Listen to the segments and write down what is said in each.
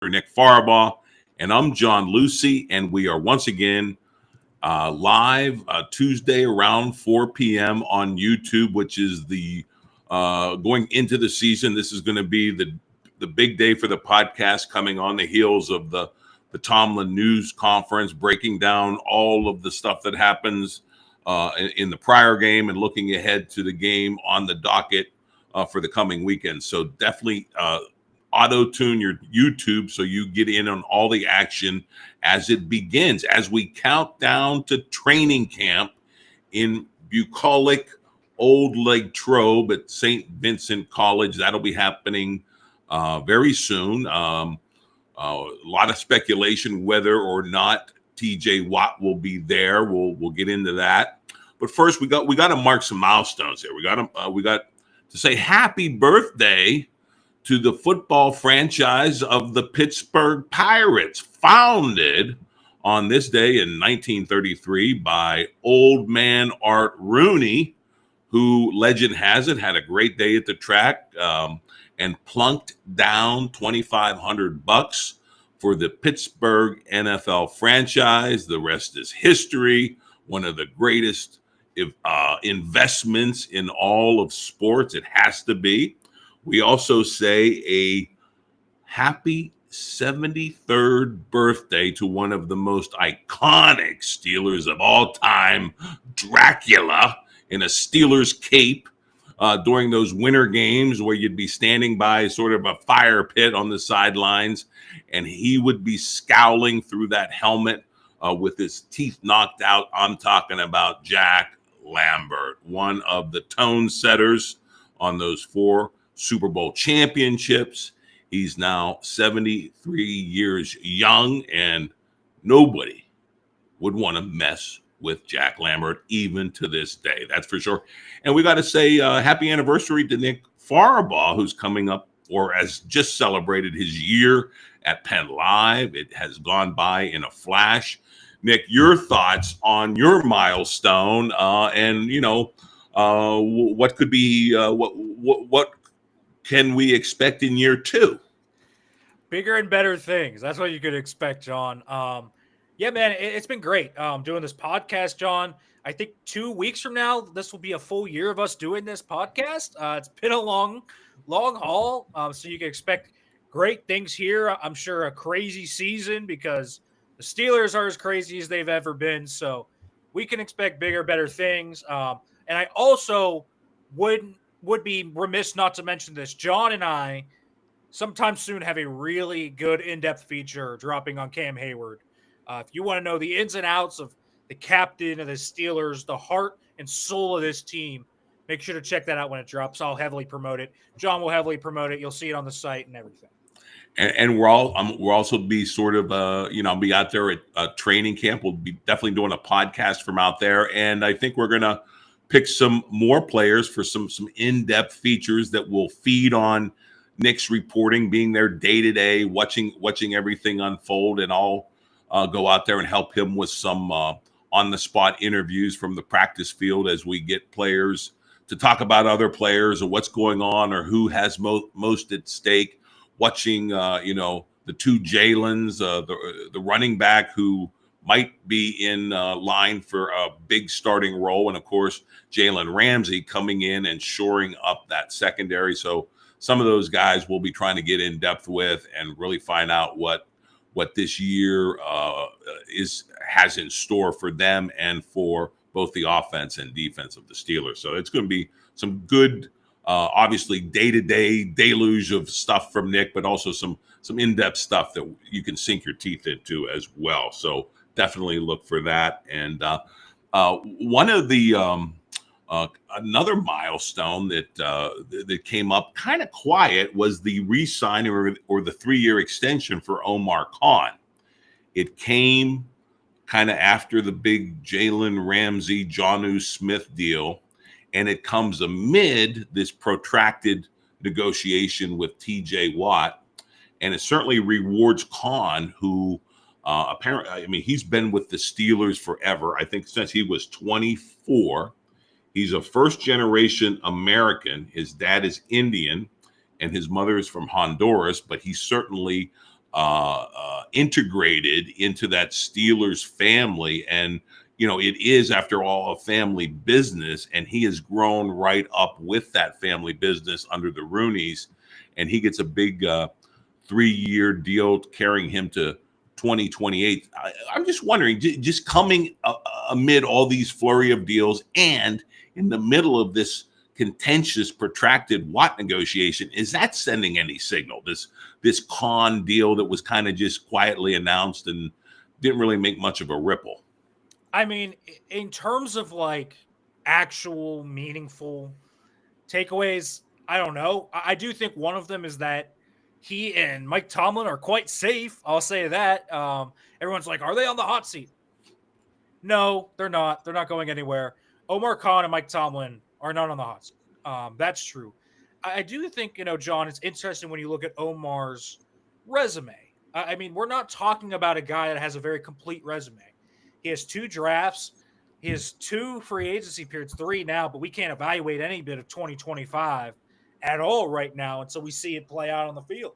Nick Farabaugh, and I'm John Luciew, and we are once again live Tuesday around 4 p.m. on YouTube, which is the going into the season. This is going to be the big day for the podcast, coming on the heels of the Tomlin news conference, breaking down all of the stuff that happens in the prior game and looking ahead to the game on the docket for the coming weekend. So definitely auto-tune your YouTube so you get in on all the action as it begins, as we count down to training camp in bucolic Old Lake Trobe at St. Vincent College. That'll be happening very soon. A lot of speculation whether or not TJ Watt will be there. We'll get into that. But first, we got to mark some milestones here. We got to say happy birthday to the football franchise of the Pittsburgh Pirates, founded on this day in 1933 by old man Art Rooney, who, legend has it, had a great day at the track and plunked down $2,500 for the Pittsburgh NFL franchise. The rest is history. One of the greatest investments in all of sports. It has to be. We also say a happy 73rd birthday to one of the most iconic Steelers of all time, Dracula, in a Steelers cape during those winter games where you'd be standing by sort of a fire pit on the sidelines, and he would be scowling through that helmet with his teeth knocked out. I'm talking about Jack Lambert, one of the tone setters on those 4 Super Bowl championships. He's now 73 years young, and nobody would want to mess with Jack Lambert even to this day. That's for sure. And we got to say happy anniversary to Nick Farabaugh, who's coming up or has just celebrated his year at Penn Live. It has gone by in a flash. Nick, your thoughts on your milestone and, what could be what can we expect in year 2? Bigger and better things. That's what you could expect, John. Yeah, man, it's been great doing this podcast, John. I think 2 weeks from now, this will be a full year of us doing this podcast. It's been a long haul, so you can expect great things here. I'm sure a crazy season because the Steelers are as crazy as they've ever been, so we can expect bigger, better things. And I also would be remiss not to mention this. John and I sometime soon have a really good in-depth feature dropping on Cam Hayward. If you want to know the ins and outs of the captain of the Steelers, the heart and soul of this team, make sure to check that out when it drops. I'll heavily promote it. John will heavily promote it. You'll see it on the site and everything. And we'll also be sort of be out there at training camp. We'll be definitely doing a podcast from out there, and I think we're gonna pick some more players for some in-depth features that will feed on Nick's reporting, being there day to day, watching everything unfold, and I'll go out there and help him with some on-the-spot interviews from the practice field as we get players to talk about other players or what's going on or who has most at stake. Watching, the 2 Jalens, the running back who might be in line for a big starting role, and of course Jalen Ramsey coming in and shoring up that secondary. So some of those guys we'll be trying to get in depth with and really find out what this year has in store for them and for both the offense and defense of the Steelers. So it's going to be some good, obviously day-to-day deluge of stuff from Nick, but also some in-depth stuff that you can sink your teeth into as well. So definitely look for that. And one of the another milestone that came up kind of quiet was the re-sign or the 3-year extension for Omar Khan. It came kind of after the big Jalen Ramsey, Jonnu Smith deal, and it comes amid this protracted negotiation with TJ Watt, and it certainly rewards Khan, who apparently, he's been with the Steelers forever. I think since he was 24. He's a first-generation American. His dad is Indian, and his mother is from Honduras, but he certainly integrated into that Steelers family. And, it is, after all, a family business. And he has grown right up with that family business under the Rooneys. And he gets a big 3-year deal carrying him to 2028. I'm just wondering, just coming amid all these flurry of deals and in the middle of this contentious, protracted Watt negotiation, is that sending any signal? This Khan deal that was kind of just quietly announced and didn't really make much of a ripple. I mean, in terms of like actual meaningful takeaways, I don't know. I do think one of them is that he and Mike Tomlin are quite safe. I'll say that. Everyone's like, are they on the hot seat? No, they're not. They're not going anywhere. Omar Khan and Mike Tomlin are not on the hot seat. That's true. I do think, John, it's interesting when you look at Omar's resume. I mean, we're not talking about a guy that has a very complete resume. He has 2 drafts. He has 2 free agency periods, 3 now, but we can't evaluate any bit of 2025 at all right now until we see it play out on the field.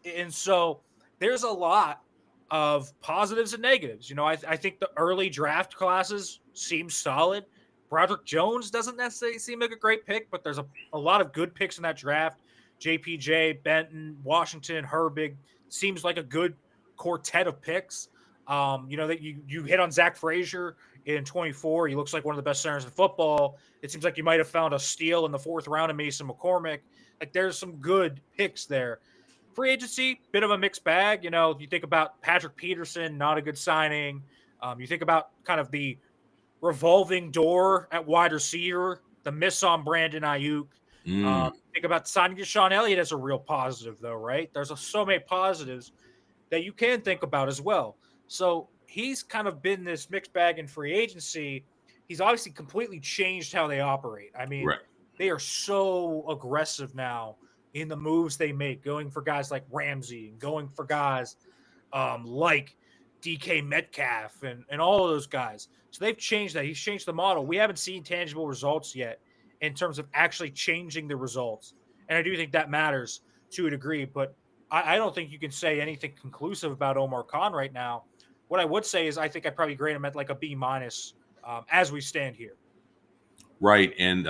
And so there's a lot of positives and negatives. I think the early draft classes seem solid. Broderick Jones doesn't necessarily seem like a great pick, but there's a lot of good picks in that draft. JPJ, Benton, Washington, Herbig seems like a good quartet of picks. That you hit on Zach Frazier in 24. He looks like one of the best centers in football. It seems like you might have found a steal in the 4th round of Mason McCormick. Like, there's some good picks there. Free agency, bit of a mixed bag. You think about Patrick Peterson, not a good signing. You think about kind of the revolving door at wide receiver, the miss on Brandon Ayuk. Think about signing Deshaun Elliott as a real positive, though, right? There's so many positives that you can think about as well. So he's kind of been this mixed bag in free agency. He's obviously completely changed how they operate. I mean, Right. They are so aggressive now in the moves they make, going for guys like Ramsey and going for guys like DK Metcalf and all of those guys. So they've changed that. He's changed the model. We haven't seen tangible results yet in terms of actually changing the results. And I do think that matters to a degree, but I don't think you can say anything conclusive about Omar Khan right now. What I would say is I think I'd probably grade him at like a B- as we stand here. Right. And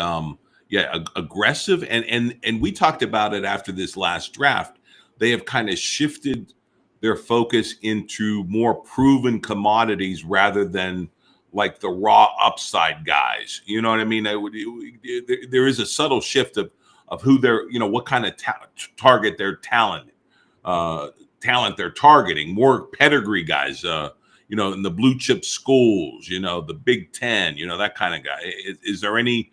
aggressive. And we talked about it after this last draft. They have kind of shifted their focus into more proven commodities rather than like the raw upside guys. You know what I mean? There is a subtle shift of who they're, what kind of target their talent they're targeting. More pedigree guys, in the blue chip schools, the Big Ten, that kind of guy. Is there any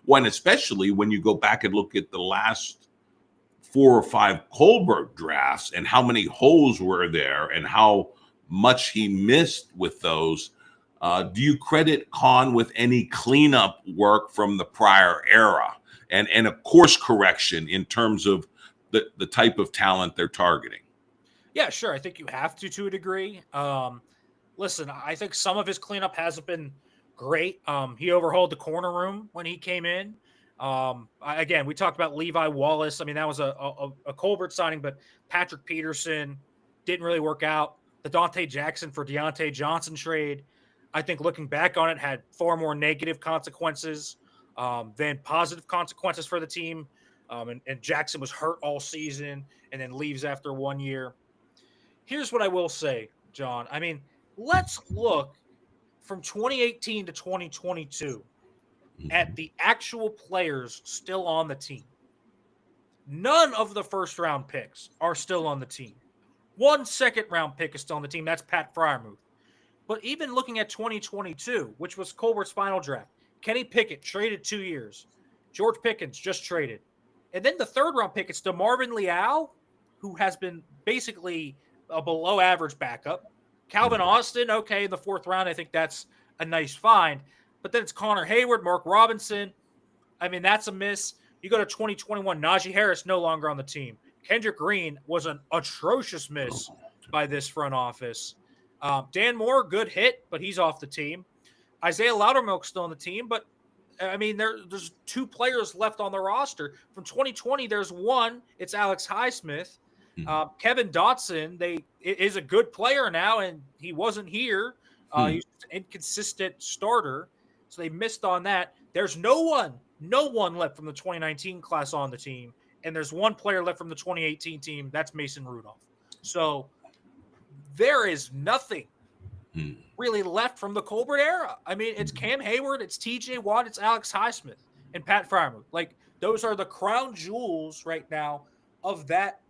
one, especially when you go back and look at the last 4 or 5 Colbert drafts and how many holes were there and how much he missed with those? Do you credit Khan with any cleanup work from the prior era and a course correction in terms of the type of talent they're targeting? Yeah, sure. I think you have to a degree. Listen, I think some of his cleanup hasn't been great. He overhauled the corner room when he came in. Again, we talked about Levi Wallace. I mean, that was a Colbert signing, but Patrick Peterson didn't really work out. The Dante Jackson for Deontay Johnson trade, I think looking back on it, had far more negative consequences than positive consequences for the team. And Jackson was hurt all season and then leaves after 1 year. Here's what I will say, John. I mean, let's look from 2018 to 2022 at the actual players still on the team. None of the first round picks are still on the team. 1 second round pick is still on the team. That's Pat Freiermuth. But even looking at 2022, which was Colbert's final draft, Kenny Pickett traded 2 years. George Pickens just traded. And then the 3rd round pick, it's DeMarvin Leal, who has been basically a below average backup. Calvin Austin, okay, in the 4th round, I think that's a nice find. But then it's Connor Hayward, Mark Robinson. I mean, that's a miss. You go to 2021, Najee Harris no longer on the team. Kendrick Green was an atrocious miss by this front office. Dan Moore, good hit, but he's off the team. Isaiah Loudermilk's still on the team, but I mean, there's 2 players left on the roster. From 2020, there's one. It's Alex Highsmith. Kevin Dotson is a good player now, and he wasn't here. He was an inconsistent starter, so they missed on that. There's no one left from the 2019 class on the team, and there's one player left from the 2018 team. That's Mason Rudolph. So there is nothing really left from the Colbert era. I mean, it's Cam Hayward, it's TJ Watt, it's Alex Highsmith, and Pat Fryermuth. Like, those are the crown jewels right now of that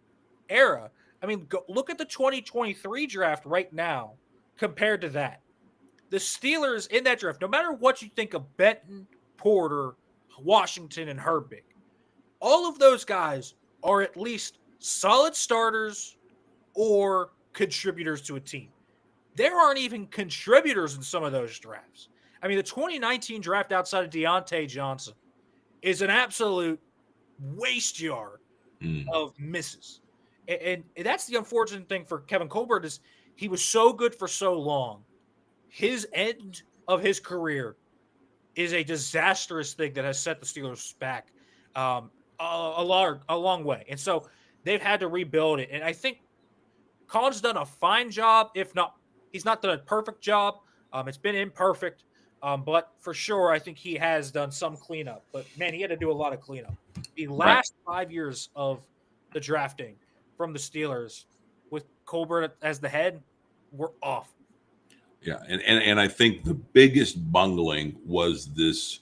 era. I mean, look at the 2023 draft right now compared to that. The Steelers in that draft, no matter what you think of Benton, Porter, Washington, and Herbig, all of those guys are at least solid starters or contributors to a team. There aren't even contributors in some of those drafts. I mean, the 2019 draft outside of Deontay Johnson is an absolute waste yard of misses. And that's the unfortunate thing for Kevin Colbert is he was so good for so long. His end of his career is a disastrous thing that has set the Steelers back a long way. And so they've had to rebuild it. And I think Khan's done a fine job. If not, he's not done a perfect job. It's been imperfect. But for sure, I think he has done some cleanup. But, man, he had to do a lot of cleanup. The last 5 years of the drafting from the Steelers with Colbert as the head were off. Yeah, and I think the biggest bungling was this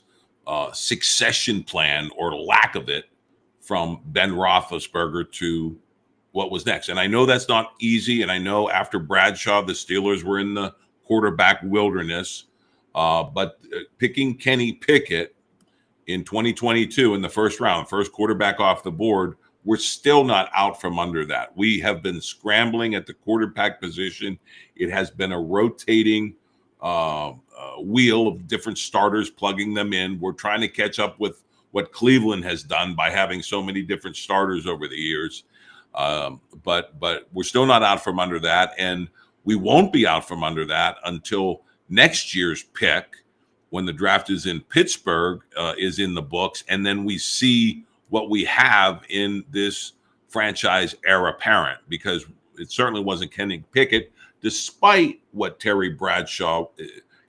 succession plan or lack of it from Ben Roethlisberger to what was next. And I know that's not easy, and I know after Bradshaw, the Steelers were in the quarterback wilderness, but picking Kenny Pickett in 2022 in the first round, first quarterback off the board, we're still not out from under that. We have been scrambling at the quarterback position. It has been a rotating wheel of different starters, plugging them in. We're trying to catch up with what Cleveland has done by having so many different starters over the years. But we're still not out from under that. And we won't be out from under that until next year's pick, when the draft is in Pittsburgh, is in the books. And then we see what we have in this franchise heir apparent, because it certainly wasn't Kenny Pickett, despite what Terry Bradshaw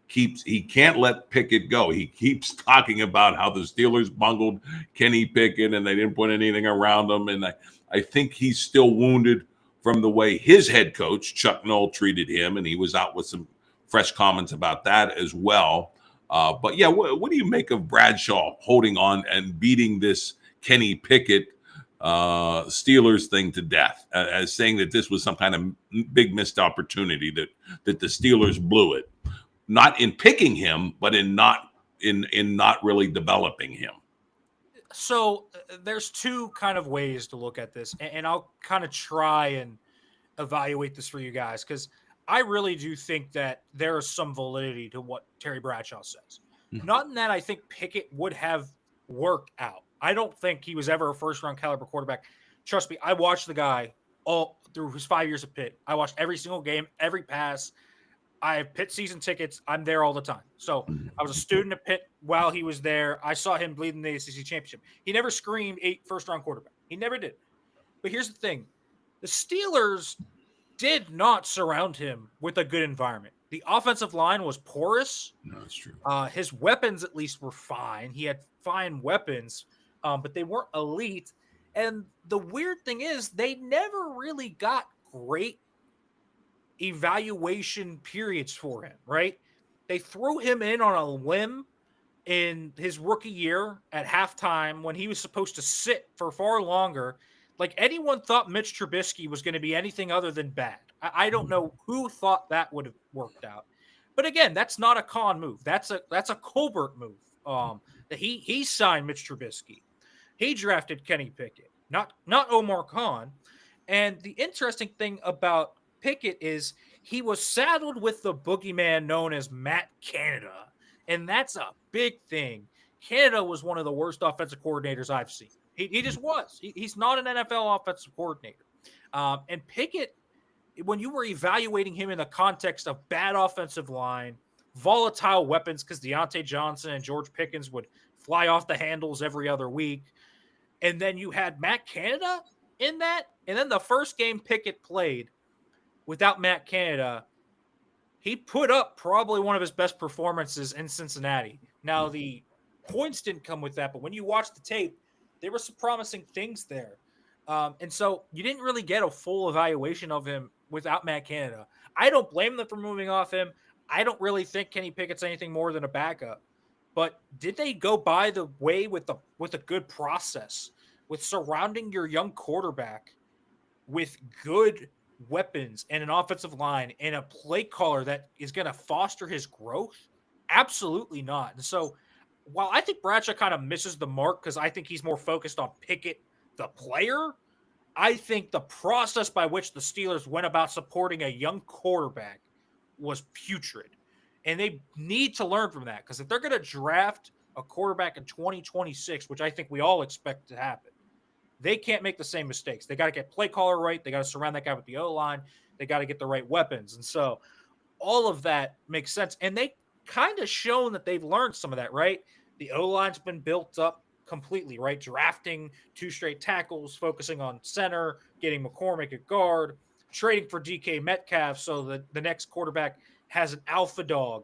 he can't let Pickett go. He keeps talking about how the Steelers bungled Kenny Pickett and they didn't put anything around him. And I think he's still wounded from the way his head coach, Chuck Noll, treated him. And he was out with some fresh comments about that as well. But yeah, what do you make of Bradshaw holding on and beating this Kenny Pickett Steelers thing to death, as saying that this was some kind of big missed opportunity, that the Steelers blew it, not in picking him, but in not really developing him? So there's two kind of ways to look at this, and I'll kind of try and evaluate this for you guys, because I really do think that there is some validity to what Terry Bradshaw says. Not in that I think Pickett would have worked out. I don't think he was ever a first-round caliber quarterback. Trust me, I watched the guy all through his 5 years of Pitt. I watched every single game, every pass. I have Pitt season tickets. I'm there all the time. So I was a student at Pitt while he was there. I saw him bleed in the ACC championship. He never screamed first-round quarterback. He never did. But here's the thing. The Steelers did not surround him with a good environment. The offensive line was porous. No, that's true. His weapons at least were fine. He had fine weapons, but they weren't elite. And the weird thing is they never really got great evaluation periods for him, right? They threw him in on a limb in his rookie year at halftime when he was supposed to sit for far longer. Like, anyone thought Mitch Trubisky was going to be anything other than bad. I don't know who thought that would have worked out. But again, that's not a Khan move. That's a Colbert move. That he signed Mitch Trubisky. He drafted Kenny Pickett, not Omar Khan. And the interesting thing about Pickett is he was saddled with the boogeyman known as Matt Canada. And that's a big thing. Canada was one of the worst offensive coordinators I've seen. He just was. He's not an NFL offensive coordinator. And Pickett, when you were evaluating him in the context of bad offensive line, volatile weapons, because Deontay Johnson and George Pickens would fly off the handles every other week, and then you had Matt Canada in that, And then the first game Pickett played without Matt Canada, he put up probably one of his best performances in Cincinnati. Now, the points didn't come with that, but when you watch the tape, there were some promising things there. And so you didn't really get a full evaluation of him without Matt Canada. I don't blame them for moving off him. I don't really think Kenny Pickett's anything more than a backup. But did they go by the way with a good process, with surrounding your young quarterback with good weapons and an offensive line and a play caller that is going to foster his growth? Absolutely not. And so while I think Bradshaw kind of misses the mark because I think he's more focused on Pickett, the player, I think the process by which the Steelers went about supporting a young quarterback was putrid. And they need to learn from that because if they're going to draft a quarterback in 2026, which I think we all expect to happen, they can't make the same mistakes. They got to get play caller right. They got to surround that guy with the O-line. They got to get the right weapons. And so all of that makes sense. And they kind of shown that they've learned some of that, right? The O-line's been built up completely, right? Drafting 2 straight tackles, focusing on center, getting McCormick at guard, trading for DK Metcalf so that the next quarterback has an alpha dog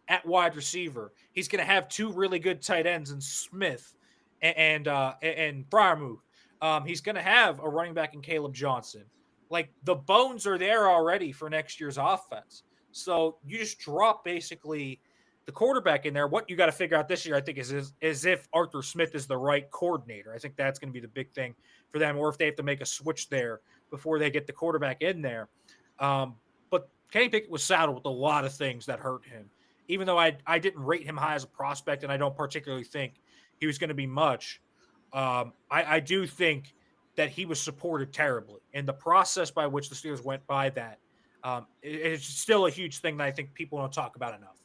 at wide receiver. He's going to have 2 really good tight ends in Smith and Freiermuth. He's going to have a running back in Caleb Johnson. Like, the bones are there already for next year's offense. So you just drop basically the quarterback in there. What you got to figure out this year, I think, is if Arthur Smith is the right coordinator. I think that's going to be the big thing for them, or if they have to make a switch there before they get the quarterback in there. But Kenny Pickett was saddled with a lot of things that hurt him. Even though I didn't rate him high as a prospect, and I don't particularly think he was going to be much, I do think that he was supported terribly. And the process by which the Steelers went by that, it's still a huge thing that I think people don't talk about enough.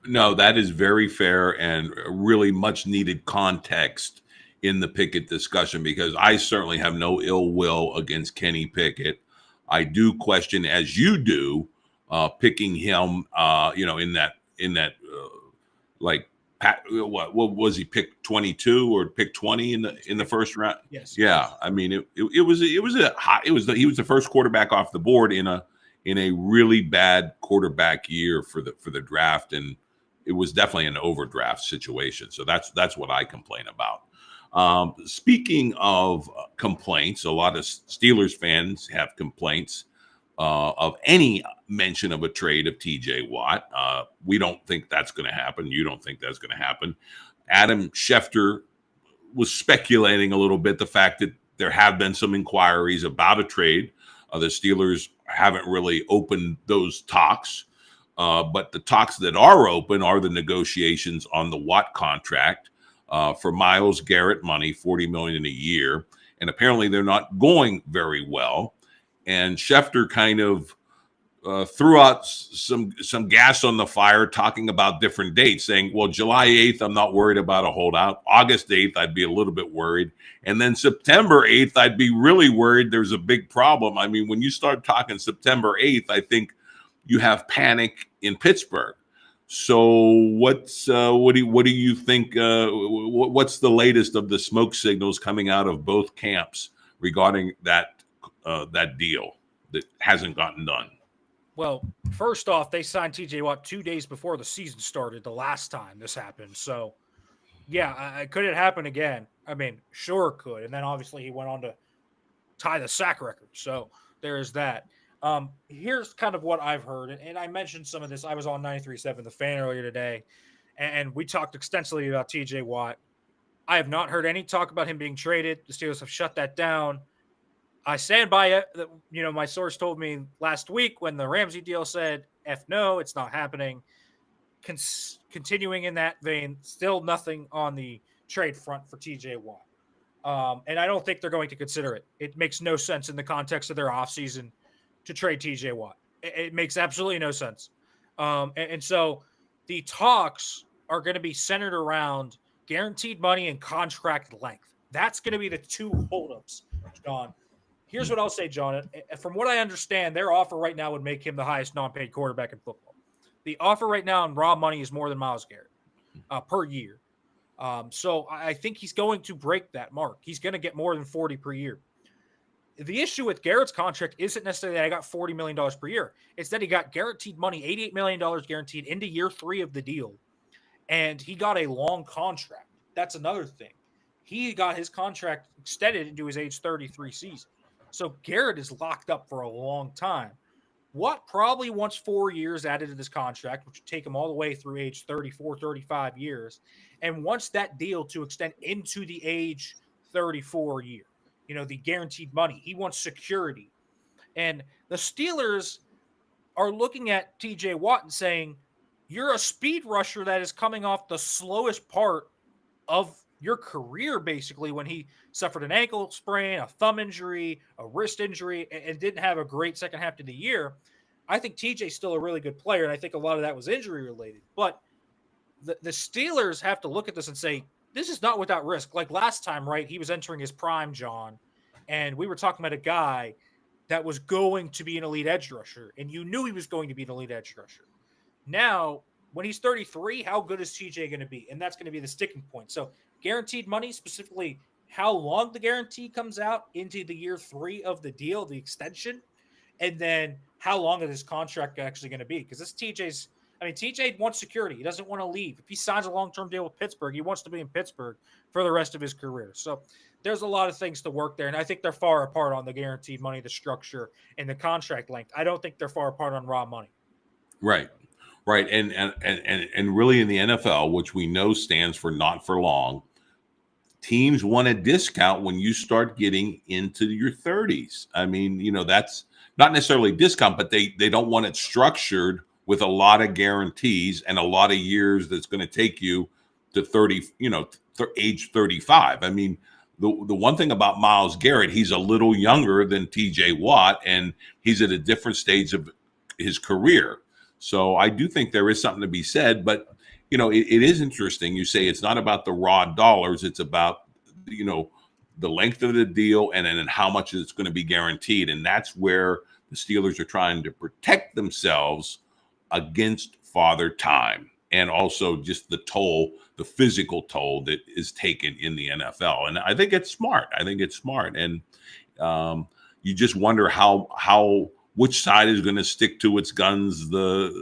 No, that is very fair and really much needed context in the Pickett discussion, because I certainly have no ill will against Kenny Pickett. I do question, as you do, picking him, in that like, what was he, picked 22 or picked 20 in the first round? Yes. Yeah, I mean he was the first quarterback off the board in a really bad quarterback year for the draft, and it was definitely an overdraft situation. So that's what I complain about. Speaking of complaints, a lot of Steelers fans have complaints of any mention of a trade of TJ Watt. We don't think that's going to happen. You don't think that's going to happen. Adam Schefter was speculating a little bit the fact that there have been some inquiries about a trade. The Steelers haven't really opened those talks. But the talks that are open are the negotiations on the Watt contract for Myles Garrett money, $40 million a year. And apparently they're not going very well. And Schefter kind of threw out some gas on the fire, talking about different dates, saying, well, July 8th, I'm not worried about a holdout. August 8th, I'd be a little bit worried. And then September 8th, I'd be really worried there's a big problem. I mean, when you start talking September 8th, I think you have panic in Pittsburgh. So what do you think? What's the latest of the smoke signals coming out of both camps regarding that deal that hasn't gotten done? Well, first off, they signed TJ Watt 2 days before the season started the last time this happened. So, yeah, could it happen again? I mean, sure it could. And then obviously he went on to tie the sack record. So there is that. Here's kind of what I've heard. And I mentioned some of this. I was on 93.7 The Fan earlier today, and we talked extensively about TJ Watt. I have not heard any talk about him being traded. The Steelers have shut that down. I stand by it. My source told me last week when the Ramsey deal said, F no, it's not happening. Continuing in that vein, still nothing on the trade front for TJ Watt. And I don't think they're going to consider it. It makes no sense in the context of their offseason to trade TJ Watt. It makes absolutely no sense. And so the talks are going to be centered around guaranteed money and contract length. That's going to be the 2 holdups, John. Here's what I'll say, John. From what I understand, their offer right now would make him the highest non-paid quarterback in football. The offer right now in raw money is more than Myles Garrett per year. So I think he's going to break that mark. He's going to get more than 40 per year. the issue with Garrett's contract isn't necessarily that I got $40 million per year. It's that he got guaranteed money, $88 million guaranteed into year 3 of the deal. And he got a long contract. That's another thing. He got his contract extended into his age 33 season. So Garrett is locked up for a long time. Watt probably wants 4 years added to this contract, which would take him all the way through age 34, 35 years, and wants that deal to extend into the age 34 year. The guaranteed money. He wants security. And the Steelers are looking at TJ Watt and saying, you're a speed rusher that is coming off the slowest part of your career, basically, when he suffered an ankle sprain, a thumb injury, a wrist injury, and didn't have a great second half of the year. I think TJ's still a really good player, and I think a lot of that was injury related. But the Steelers have to look at this and say, this is not without risk. Like last time, right? He was entering his prime, John, and we were talking about a guy that was going to be an elite edge rusher, and you knew he was going to be an elite edge rusher. Now, when he's 33, how good is TJ going to be? And that's going to be the sticking point. So guaranteed money, specifically how long the guarantee comes out into the year 3 of the deal, the extension, and then how long is his contract actually going to be? Because this TJ wants security. He doesn't want to leave. If he signs a long-term deal with Pittsburgh, he wants to be in Pittsburgh for the rest of his career. So there's a lot of things to work there, and I think they're far apart on the guaranteed money, the structure, and the contract length. I don't think they're far apart on raw money. Right. Right. And really in the NFL, which we know stands for not for long, teams want a discount when you start getting into your 30s. I mean, that's not necessarily a discount, but they don't want it structured with a lot of guarantees and a lot of years that's going to take you to 30, age 35. I mean, the one thing about Myles Garrett, he's a little younger than TJ Watt, and he's at a different stage of his career. So I do think there is something to be said, but it is interesting. You say it's not about the raw dollars; it's about the length of the deal and then how much it's going to be guaranteed, and that's where the Steelers are trying to protect themselves against Father Time and also just the physical toll that is taken in the NFL. And I think it's smart. And you just wonder how. Which side is going to stick to its guns the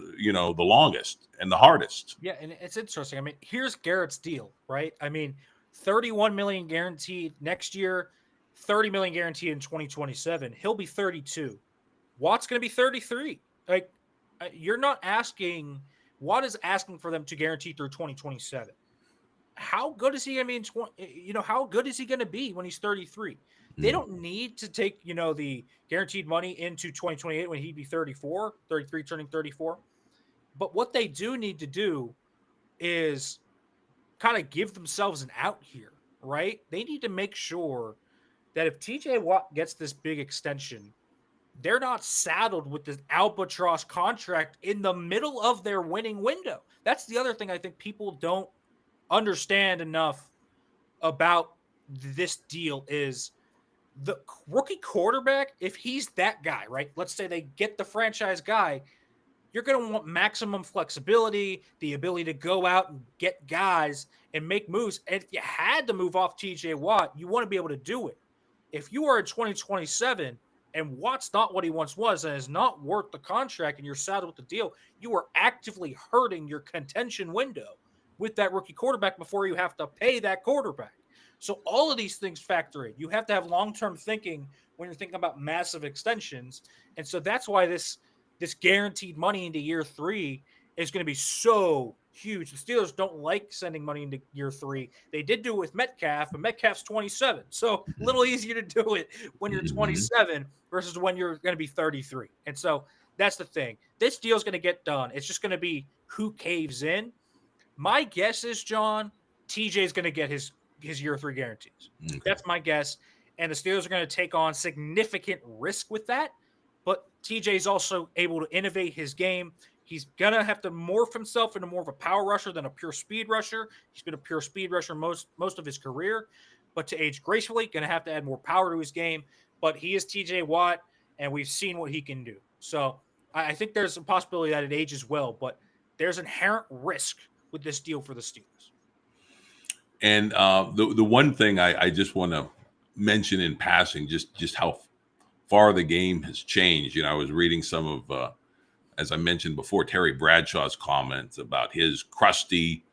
longest and the hardest? Yeah, and it's interesting. I mean, here's Garrett's deal, right? I mean, $31 million guaranteed next year, $30 million guaranteed in 2027. He'll be 32. Watt's going to be 33. Like, you're not asking. Watt is asking for them to guarantee through 2027. How good is he going to be how good is he going to be when he's 33? They don't need to take, the guaranteed money into 2028 when he'd be 33, turning 34. But what they do need to do is kind of give themselves an out here, right? They need to make sure that if TJ Watt gets this big extension, they're not saddled with this albatross contract in the middle of their winning window. That's the other thing I think people don't understand enough about this deal is the rookie quarterback, if he's that guy, right? Let's say they get the franchise guy, you're going to want maximum flexibility, the ability to go out and get guys and make moves. And if you had to move off TJ Watt, you want to be able to do it. If you are in 2027 and Watt's not what he once was and is not worth the contract and you're saddled with the deal, you are actively hurting your contention window with that rookie quarterback before you have to pay that quarterback. So all of these things factor in. You have to have long-term thinking when you're thinking about massive extensions. And so that's why this guaranteed money into year 3 is going to be so huge. The Steelers don't like sending money into year 3. They did do it with Metcalf, but Metcalf's 27. So a little easier to do it when you're 27 versus when you're going to be 33. And so that's the thing. This deal's going to get done. It's just going to be who caves in. My guess is, John, TJ's going to get his year 3 guarantees. Okay. That's my guess. And the Steelers are going to take on significant risk with that. But TJ's also able to innovate his game. He's going to have to morph himself into more of a power rusher than a pure speed rusher. He's been a pure speed rusher most of his career. But to age gracefully, going to have to add more power to his game. But he is TJ Watt, and we've seen what he can do. So I think there's a possibility that it ages well. But there's inherent risk with this deal for the Steelers. And the one thing I just want to mention in passing, just how far the game has changed. I was reading some of, as I mentioned before, Terry Bradshaw's comments about his crusty,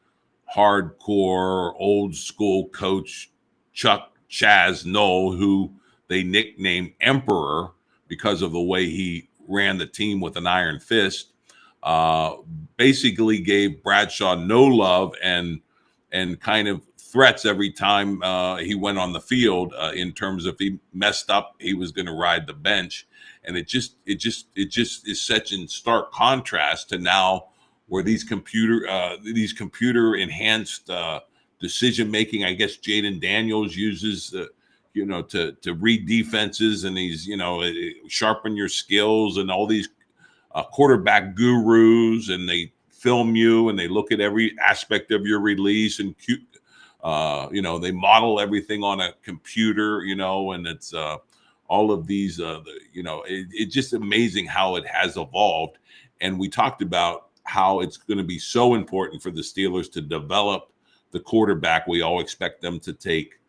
hardcore, old school coach, Chuck Chaz Noll, who they nicknamed Emperor because of the way he ran the team with an iron fist. Basically gave Bradshaw no love and kind of threats every time he went on the field, in terms of if he messed up, he was going to ride the bench. And it just is such in stark contrast to now, where these computer enhanced decision making. I guess Jaden Daniels uses to read defenses, and he's sharpen your skills, and all these quarterback gurus, and they film you and they look at every aspect of your release, and they model everything on a computer, and it's all of these, it's just amazing how it has evolved. And we talked about how it's going to be so important for the Steelers to develop the quarterback we all expect them to take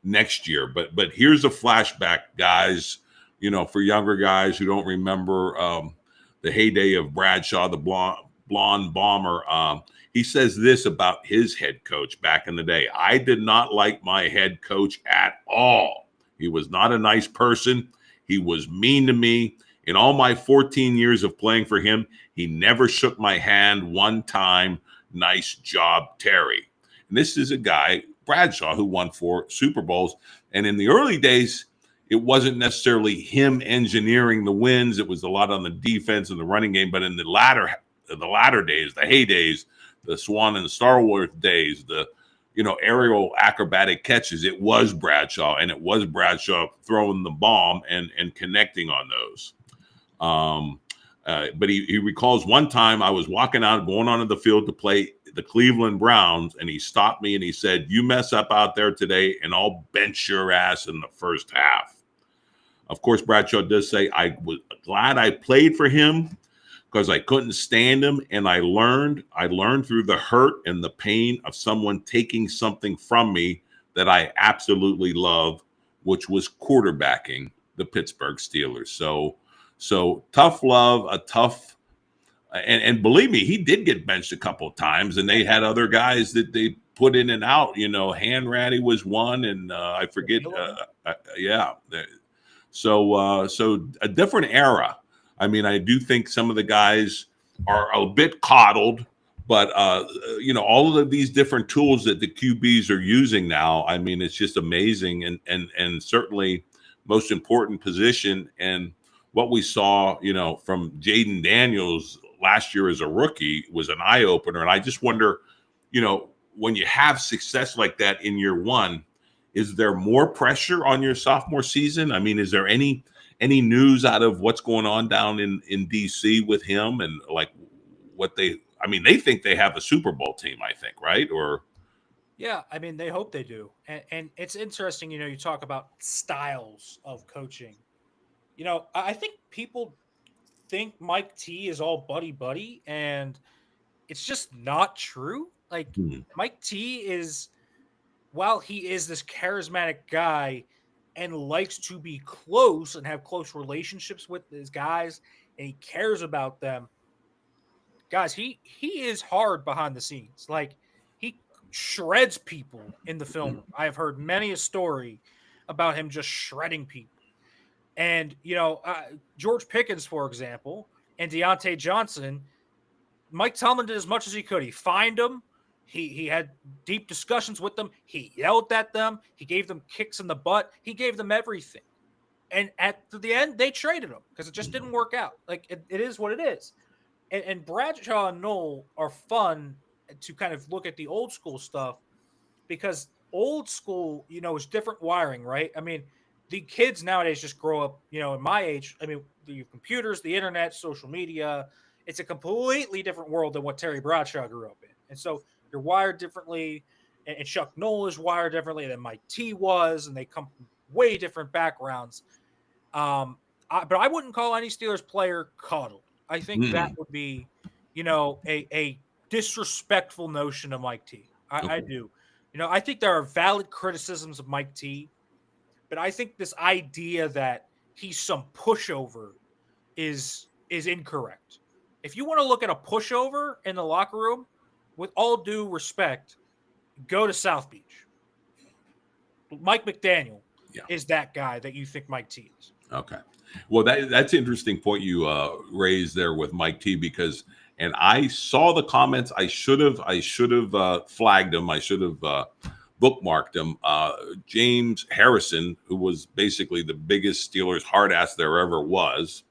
next year. But here's a flashback, guys, for younger guys who don't remember the heyday of Bradshaw, the blonde bomber. He says this about his head coach back in the day: "I did not like my head coach at all. He was not a nice person. He was mean to me. In all my 14 years of playing for him, he never shook my hand one time. Nice job, Terry." And this is a guy, Bradshaw, who won 4 Super Bowls. And in the early days, it wasn't necessarily him engineering the wins. It was a lot on the defense and the running game. But in the latter days, the heydays, the Swan and the Star Wars days, the aerial acrobatic catches, it was Bradshaw, and it was Bradshaw throwing the bomb and connecting on those. But he recalls one time I was walking out, going onto the field to play the Cleveland Browns, and he stopped me and he said, "You mess up out there today, and I'll bench your ass in the first half." Of course, Bradshaw does say, "I was glad I played for him because I couldn't stand him, and I learned through the hurt and the pain of someone taking something from me that I absolutely love, which was quarterbacking the Pittsburgh Steelers." So tough love, a tough, and believe me, he did get benched a couple of times, and they had other guys that they put in and out. Hanratty was one, and I forget. Yeah. So a different era. I mean, I do think some of the guys are a bit coddled, but all of these different tools that the QBs are using now, I mean, it's just amazing, and certainly most important position. And what we saw, from Jaden Daniels last year as a rookie was an eye opener. And I just wonder, when you have success like that in year one, is there more pressure on your sophomore season? I mean, is there any news out of what's going on down in DC with him, and like they think they have a Super Bowl team, I think, right? Or yeah, I mean, they hope they do. And it's interesting, you talk about styles of coaching. I think people think Mike T is all buddy, and it's just not true. Like, Mike T is, while he is this charismatic guy and likes to be close and have close relationships with his guys, and he cares about them, guys, he is hard behind the scenes. Like, he shreds people in the film room. I have heard many a story about him just shredding people. And, George Pickens, for example, and Deontay Johnson, Mike Tomlin did as much as he could. He fined them. He had deep discussions with them. He yelled at them. He gave them kicks in the butt. He gave them everything. And at the end, they traded him because it just didn't work out. Like, it is what it is. And Bradshaw and Noll are fun to kind of look at the old school stuff, because old school, is different wiring, right? I mean, the kids nowadays just grow up, in my age. I mean, the computers, the internet, social media, it's a completely different world than what Terry Bradshaw grew up in. And so you're wired differently, and Chuck Noll is wired differently than Mike T was, and they come from way different backgrounds. But I wouldn't call any Steelers player coddled. I think that would be, a disrespectful notion of Mike T. I do. I think there are valid criticisms of Mike T, but I think this idea that he's some pushover is incorrect. If you want to look at a pushover in the locker room, with all due respect, go to South Beach. Mike McDaniel is that guy that you think Mike T is. Okay. Well, that's an interesting point you raised there with Mike T, because, and I saw the comments. I should have flagged him. I should have bookmarked him. James Harrison, who was basically the biggest Steelers hard ass there ever was,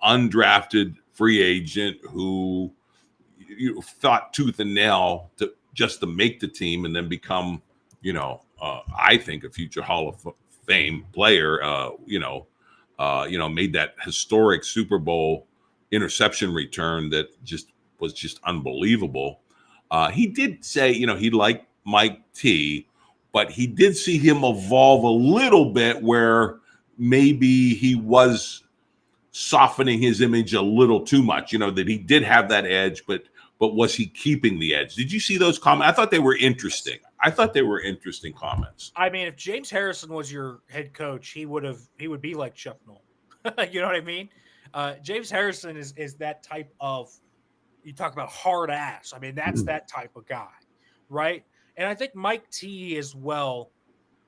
undrafted free agent who fought tooth and nail to make the team and then become, I think a future Hall of Fame player. Made that historic Super Bowl interception return that was just unbelievable. He did say, he liked Mike T, but he did see him evolve a little bit where maybe he was softening his image a little too much, that he did have that edge, but was he keeping the edge? Did you see those comments? I thought they were interesting. Interesting comments. I mean, if James Harrison was your head coach, he would be like Chuck Noll. You know what I mean? James Harrison is that type of, you talk about hard ass. I mean, that's that type of guy, right? And I think Mike T as well,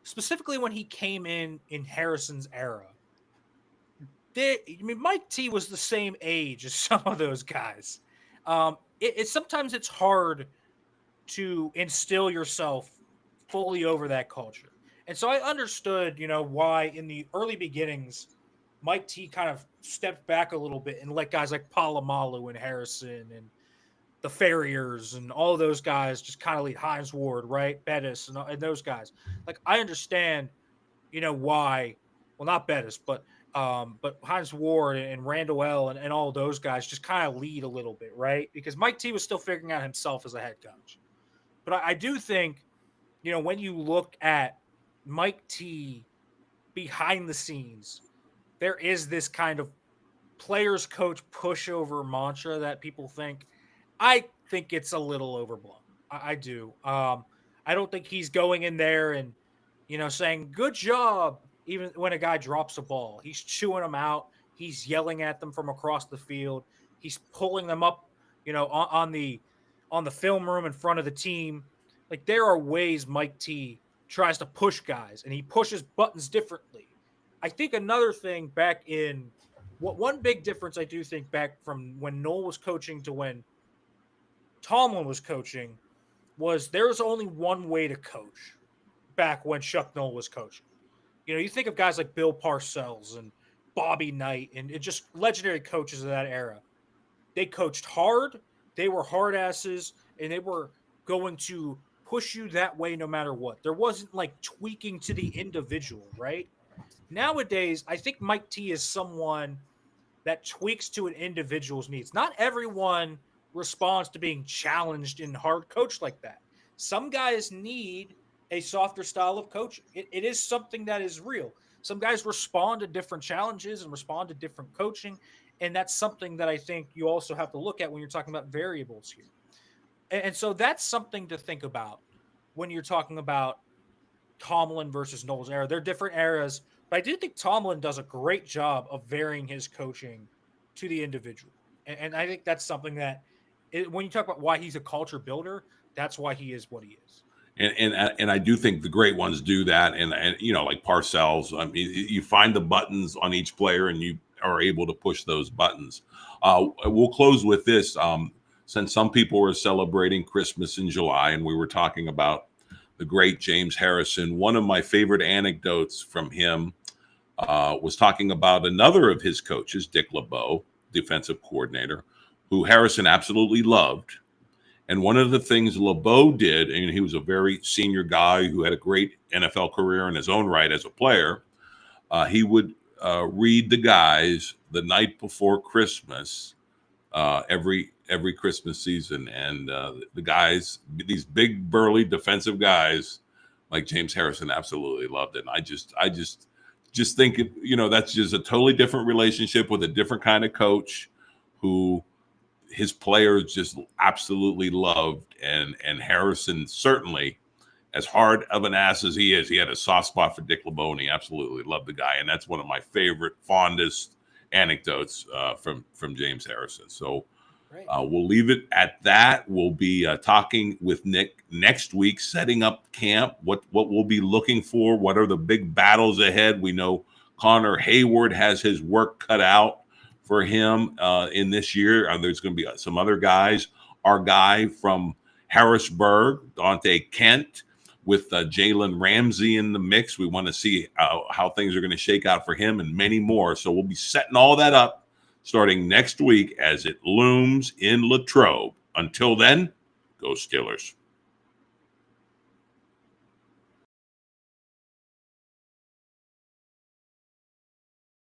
specifically when he came in Harrison's era. Mike T was the same age as some of those guys. Sometimes it's hard to instill yourself fully over that culture. And so I understood, why in the early beginnings, Mike T kind of stepped back a little bit and let guys like Polamalu and Harrison and the Farriers and all of those guys just kind of lead, Hines Ward, right? Bettis and those guys. Like, I understand, why, well, not Bettis, but Hines Ward and Randall L and all those guys just kind of lead a little bit, right? Because Mike T was still figuring out himself as a head coach. But I do think, when you look at Mike T behind the scenes, there is this kind of players coach pushover mantra that people think. I think it's a little overblown. I do. I don't think he's going in there and, saying, good job, even when a guy drops a ball. He's chewing them out. He's yelling at them from across the field. He's pulling them up, on the film room in front of the team. Like, there are ways Mike T tries to push guys, and he pushes buttons differently. I think another thing back in one big difference I do think back from when Noel was coaching to when Tomlin was coaching was there was only one way to coach back when Chuck Noll was coaching. You think of guys like Bill Parcells and Bobby Knight and just legendary coaches of that era. They coached hard, they were hard asses, and they were going to push you that way no matter what. There wasn't like tweaking to the individual, right? Nowadays, I think Mike T is someone that tweaks to an individual's needs. Not everyone responds to being challenged and hard coached like that. Some guys need a softer style of coaching. It is something that is real. Some guys respond to different challenges and respond to different coaching. And that's something that I think you also have to look at when you're talking about variables here. And so that's something to think about when you're talking about Tomlin versus Noel's era. They're different eras, but I do think Tomlin does a great job of varying his coaching to the individual. And I think that's something that when you talk about why he's a culture builder, that's why he is what he is. And I do think the great ones do that. And like Parcells, I mean, you find the buttons on each player and you are able to push those buttons. We'll close with this. Since some people were celebrating Christmas in July and we were talking about the great James Harrison, one of my favorite anecdotes from him was talking about another of his coaches, Dick LeBeau, defensive coordinator, who Harrison absolutely loved. And one of the things LeBeau did, and he was a very senior guy who had a great NFL career in his own right as a player, he would read the guys the night before Christmas every Christmas season. And the guys, these big, burly defensive guys like James Harrison absolutely loved it. And I just think, that's just a totally different relationship with a different kind of coach who his players just absolutely loved. And Harrison certainly as hard of an ass as he is, he had a soft spot for Dick LeBeau, and he absolutely loved the guy. And that's one of my favorite, fondest anecdotes from James Harrison. So we'll leave it at that. We'll be talking with Nick next week, setting up camp, what we'll be looking for, what are the big battles ahead. We know Connor Hayward has his work cut out for him in this year. There's going to be some other guys. Our guy from Harrisburg, Dante Kent, with Jalen Ramsey in the mix. We want to see how things are going to shake out for him and many more. So we'll be setting all that up starting next week as it looms in Latrobe. Until then, go Steelers.